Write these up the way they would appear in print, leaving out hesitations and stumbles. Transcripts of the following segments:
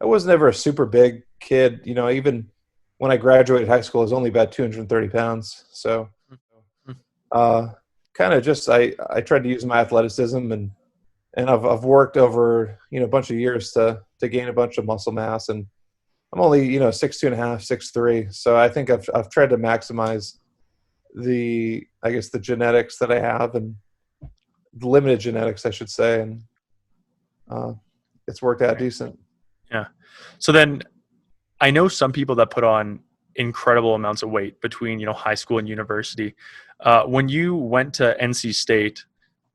I was never a super big kid. Even when I graduated high school, I was only about 230 pounds. So uh, kind of just I tried to use my athleticism, and I've worked over a bunch of years to gain a bunch of muscle mass, and I'm only 6'2.5", 6'3", so I think I've tried to maximize I guess the genetics that I have, and the limited genetics I should say, and uh, it's worked out Right. decent. Yeah. So then I know some people that put on incredible amounts of weight between, high school and university. When you went to NC State,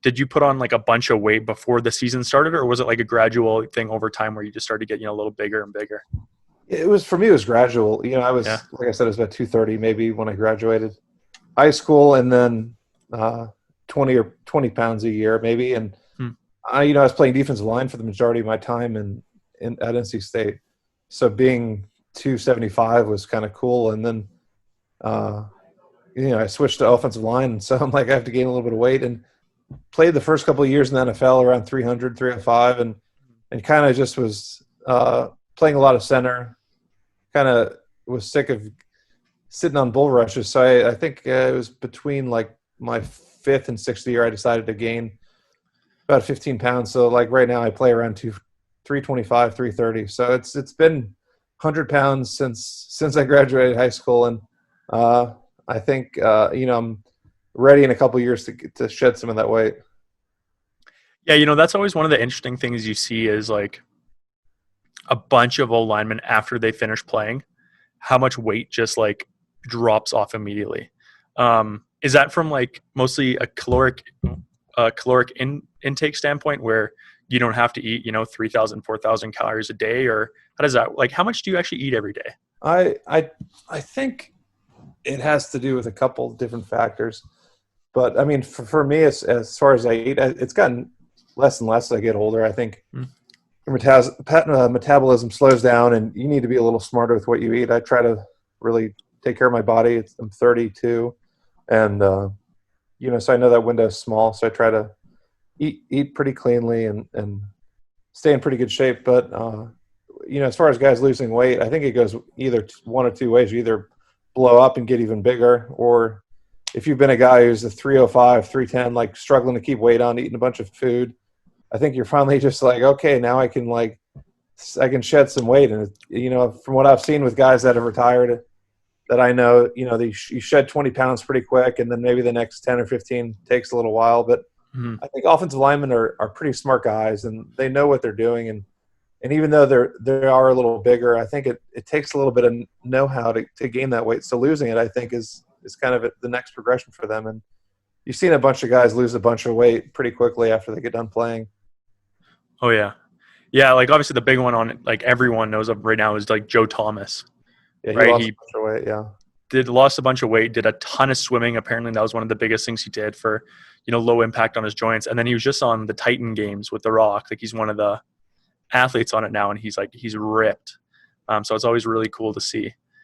did you put on like a bunch of weight before the season started, or was it like a gradual thing over time where you just started to get, a little bigger and bigger? It was for me. It was gradual. I Yeah. was, like I said, I was about 230 maybe when I graduated high school, and then uh, 20 pounds a year maybe. And Hmm. I was playing defensive line for the majority of my time at NC State, so being 275 was kind of cool. And then uh, I switched to offensive line, and so I'm like I have to gain a little bit of weight, and played the first couple of years in the NFL around 300, 305, and kind of just was playing a lot of center. Kind of was sick of sitting on bull rushes. So I think it was between like my fifth and sixth year I decided to gain about 15 pounds. So like right now I play around 325, 330. So it's been 100 pounds since I graduated high school, and uh, I think I'm ready in a couple of years to shed some of that weight. Yeah, that's always one of the interesting things you see is like a bunch of old linemen after they finish playing, how much weight just like drops off immediately. Is that from like mostly a intake standpoint where you don't have to eat 3,000, 4,000 calories a day, or how does that, like, how much do you actually eat every day? I I I think it has to do with a couple different factors. But I mean, for me, as far as I eat, it's gotten less and less as I get older. I think Hmm. your metabolism slows down, and you need to be a little smarter with what you eat. I try to really take care of my body. I'm 32, and so I know that window is small, so I try to eat pretty cleanly and stay in pretty good shape. But as far as guys losing weight, I think it goes either one or two ways. You either blow up and get even bigger, or if you've been a guy who's a 305, 310, like struggling to keep weight on, eating a bunch of food, I think you're finally just like, okay, now I can shed some weight. And from what I've seen with guys that have retired, that I know, you shed 20 pounds pretty quick, and then maybe the next 10 or 15 takes a little while. But Hmm. I think offensive linemen are pretty smart guys, and they know what they're doing. And even though they are a little bigger, I think it takes a little bit of know-how to gain that weight. So losing it, I think, is kind of the next progression for them. And you've seen a bunch of guys lose a bunch of weight pretty quickly after they get done playing. Oh yeah. Yeah. Like obviously the big one on like everyone knows of right now is like Joe Thomas, Yeah, he right? lost a He bunch of weight. Yeah. lost a bunch of weight, did a ton of swimming. Apparently that was one of the biggest things he did for, low impact on his joints. And then he was just on the Titan games with The Rock. Like he's one of the athletes on it now, and he's ripped. So it's always really cool to see.